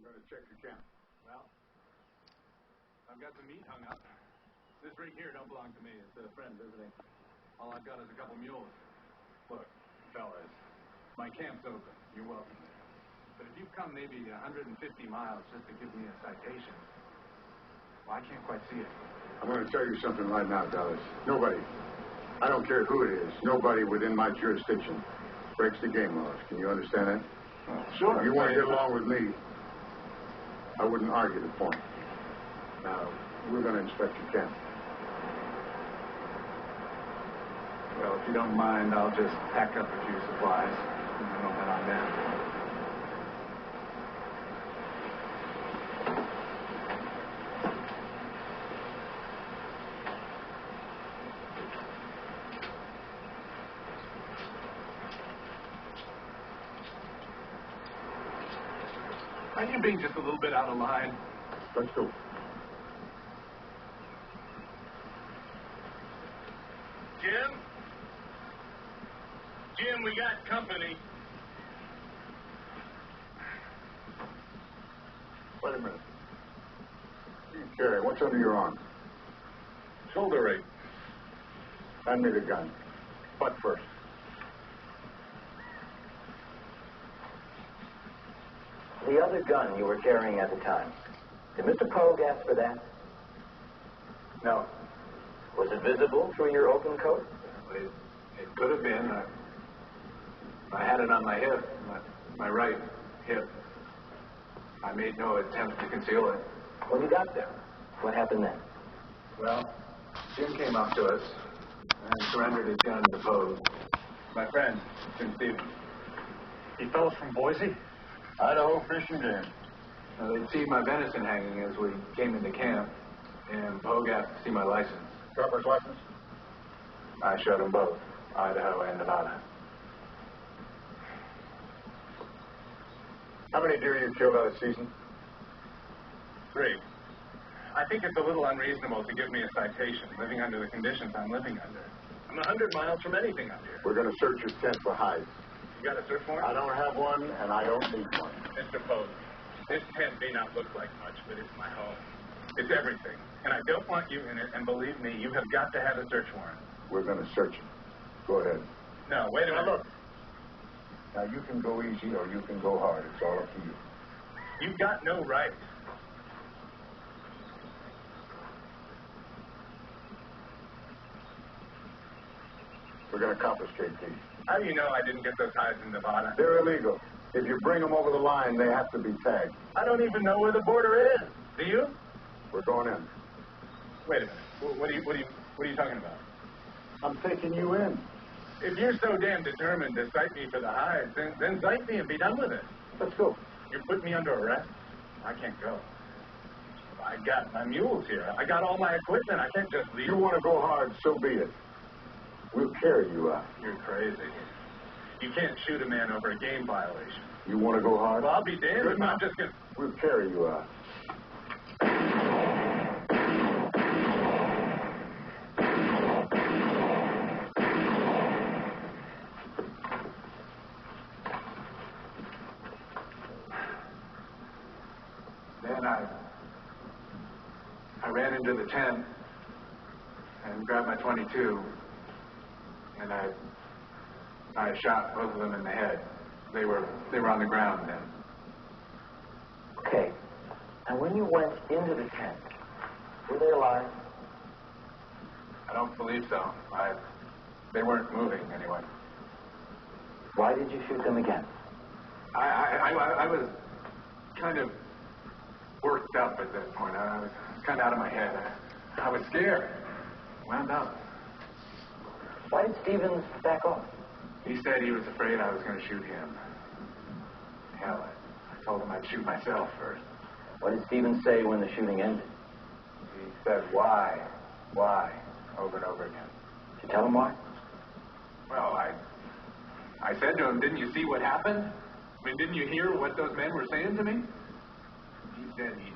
I'm going to check your camp. Well, I've got some meat hung up. This rig here don't belong to me. It's a friend visiting. All I've got is a couple mules. Look, fellas, my camp's open. You're welcome there. But if you've come maybe 150 miles just to give me a citation, well, I can't quite see it. I'm going to tell you something right now, Dallas. Nobody, I don't care who it is, nobody within my jurisdiction breaks the game laws. Can you understand that? Well, sure. If you want to get along with me, I wouldn't argue the point. Now, we're going to inspect your camp. Well, if you don't mind, I'll just pack up a few supplies and then I'll head on down. Are you being just a little bit out of line? Let's go. Jim, we got company. Wait a minute. You carry. What's under your arm? Shoulder rig. Hand me the gun. Butt first. The other gun you were carrying at the time, did Mr. Pogue ask for that? No. Was it visible through your open coat? It could have been. I had it on my hip, my right hip. I made no attempt to conceal it. When you got there, what happened then? Well, Jim came up to us and surrendered his gun to Pogue. My friend, Jim Stevens. He fellas from Boise? Idaho fishing game. They'd seen my venison hanging as we came into camp, and Pogue asked to see my license. Trapper's license? I showed them both, Idaho and Nevada. How many deer you killed out of season? 3. I think it's a little unreasonable to give me a citation, living under the conditions I'm living under. I'm 100 miles from anything out here. We're going to search your tent for hides. You got a search warrant? I don't have one, and I don't need one. Mr. Pogue, this tent may not look like much, but it's my home. It's everything. And I don't want you in it, and believe me, you have got to have a search warrant. We're going to search it. Go ahead. No, wait a minute. Now, look. Now, you can go easy or you can go hard. It's all up to you. You've got no right. We're going to confiscate these. How do you know I didn't get those hides in Nevada? They're illegal. If you bring them over the line, they have to be tagged. I don't even know where the border is. Do you? We're going in. Wait a minute. What are you talking about? I'm taking you in. If you're so damn determined to cite me for the hides, then cite me and be done with it. Let's go. You're putting me under arrest? I can't go. I got my mules here. I got all my equipment. I can't just leave. You want to go hard, so be it. We'll carry you out. You're crazy. You can't shoot a man over a game violation. You want to go hard? Well, I'll be damned if I'm just gonna... We'll carry you out. Then I ran into the tent and grabbed my .22, and I shot both of them in the head. They were on the ground then. Okay. And when you went into the tent, were they alive? I don't believe so. They weren't moving anyway. Why did you shoot them again? I was kind of worked up at that point. I was kind of out of my head. I was scared. Wound up. Why did Stevens back off? He said he was afraid I was going to shoot him. Hell, I told him I'd shoot myself first. What did Stevens say when the shooting ended? He said, why, over and over again. Did you tell him why? Well, I said to him, didn't you see what happened? I mean, didn't you hear what those men were saying to me? He said he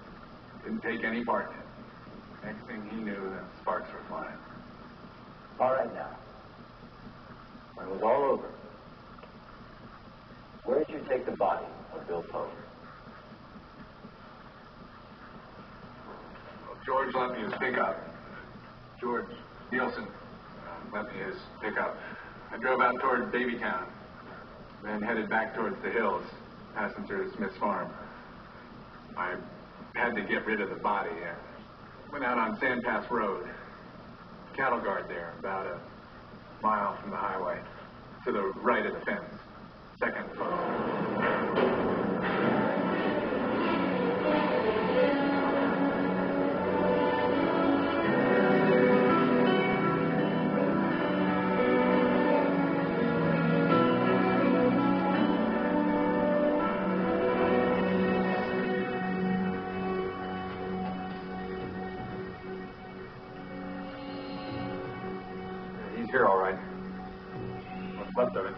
didn't take any part in it. Next thing he knew, the sparks were flying. All right, now. When it was all over, where did you take the body of Bill Pogue? George left me his pickup. George Nielsen left me his pickup. I drove out toward Babytown, then headed back towards the hills, passing through Smith's farm. I had to get rid of the body. I went out on Sand Pass Road. Cattle guard there, about a mile from the highway, to the right of the fence. Second post. He's here, all right. What's left of it.